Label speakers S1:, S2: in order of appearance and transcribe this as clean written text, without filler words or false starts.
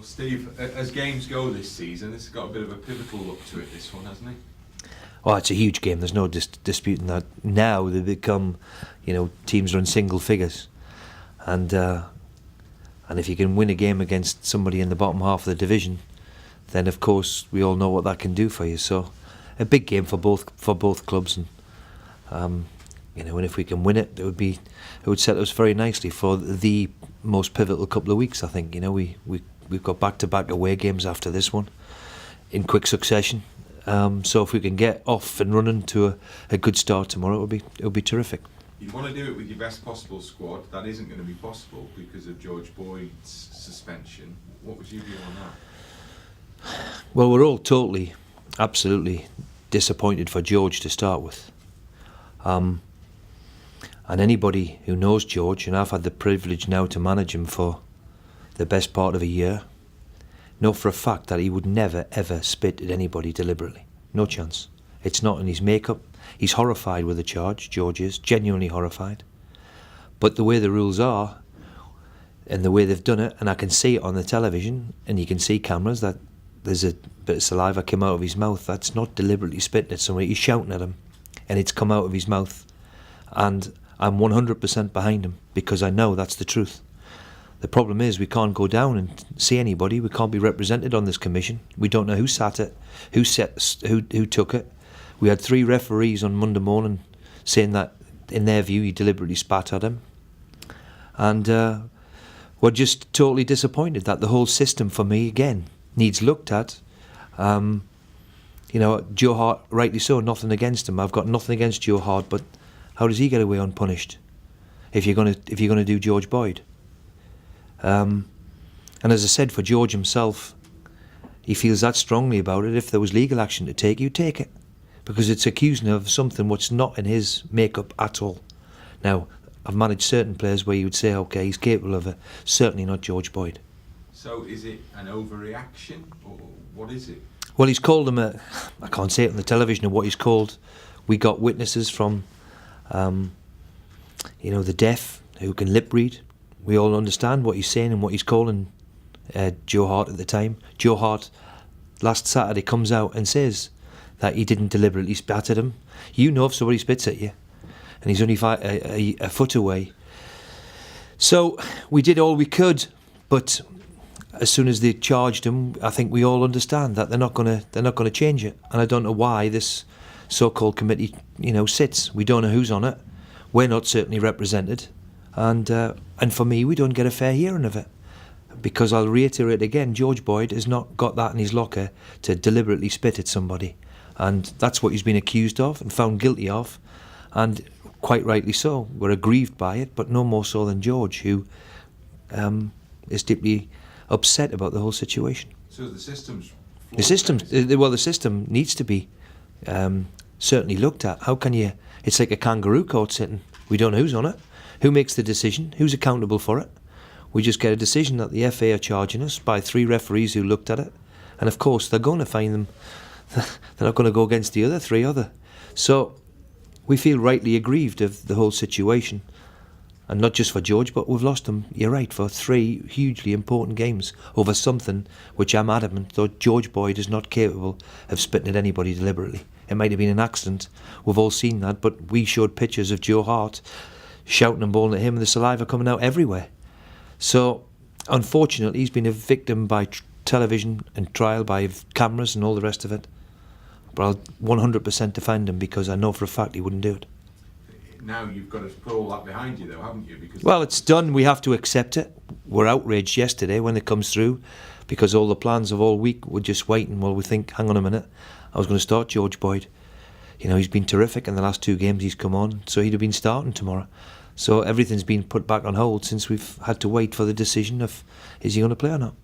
S1: Well, Steve, as games go this season, this has got a bit of a pivotal look to it, this one, hasn't it?
S2: Oh, it's a huge game. There's no disputing that. Now they become, teams are in single figures, and if you can win a game against somebody in the bottom half of the division, then of course we all know what that can do for you. So, a big game for both clubs, and and if we can win it, it would set us very nicely for the most pivotal couple of weeks. I think we've got back-to-back away games after this one in quick succession. So if we can get off and running to a good start tomorrow, it'll be terrific.
S1: You want to do it with your best possible squad. That isn't going to be possible because of George Boyd's suspension. What would you do on that?
S2: Well, we're all totally, absolutely disappointed for George to start with. And anybody who knows George, and I've had the privilege now to manage him for the best part of a year, know for a fact that he would never ever spit at anybody deliberately. No chance. It's not in his makeup. He's horrified with the charge, George is, genuinely horrified. But the way the rules are, and the way they've done it, and I can see it on the television, and you can see cameras, that there's a bit of saliva come out of his mouth. That's not deliberately spitting at somebody. He's shouting at him, and it's come out of his mouth. And I'm 100% behind him, because I know that's the truth. The problem is we can't go down and see anybody. We can't be represented on this commission. We don't know who sat it, who took it. We had 3 referees on Monday morning saying that, in their view, he deliberately spat at him. And we're just totally disappointed that the whole system, for me, again, needs looked at. Joe Hart, rightly so, nothing against him. I've got nothing against Joe Hart, but how does he get away unpunished if you're going to do George Boyd? And as I said, for George himself, he feels that strongly about it. If there was legal action to take, you take it, because it's accusing of something which not in his makeup at all. Now, I've managed certain players where you would say, okay, he's capable of it. Certainly not George Boyd.
S1: So is it an overreaction, or what is it?
S2: Well, he's called him I can't say it on the television, of what he's called. We got witnesses from, the deaf who can lip read. We all understand what he's saying and what he's calling Joe Hart at the time. Joe Hart, last Saturday, comes out and says that he didn't deliberately spat at him. You know if somebody spits at you, and he's only a foot away. So we did all we could, but as soon as they charged him, I think we all understand that they're not going to change it. And I don't know why this so-called committee, sits. We don't know who's on it. We're not certainly represented. And for me, we don't get a fair hearing of it, because I'll reiterate again, George Boyd has not got that in his locker to deliberately spit at somebody, and that's what he's been accused of and found guilty of, and quite rightly so. We're aggrieved by it, but no more so than George, who is deeply upset about the whole situation.
S1: So the system
S2: needs to be certainly looked at. How can you? It's like a kangaroo court sitting. We don't know who's on it. Who makes the decision? Who's accountable for it? We just get a decision that the FA are charging us by 3 referees who looked at it. And of course, they're going to find them. They're not going to go against the other 3, are they? So we feel rightly aggrieved of the whole situation. And not just for George, but we've lost him, you're right, for 3 hugely important games over something which I'm adamant that George Boyd is not capable of spitting at anybody deliberately. It might have been an accident. We've all seen that, but we showed pictures of Joe Hart shouting and bawling at him and the saliva coming out everywhere. So, unfortunately, he's been a victim by television and trial by cameras and all the rest of it. But I'll 100% defend him, because I know for a fact he wouldn't do it.
S1: Now you've got to put all that behind you, though, haven't you?
S2: Well, it's done. We have to accept it. We're outraged yesterday when it comes through, because all the plans of all week were just waiting while we think, hang on a minute, I was going to start George Boyd. He's been terrific in the last 2 games he's come on, so he'd have been starting tomorrow. So everything's been put back on hold since we've had to wait for the decision of, is he going to play or not?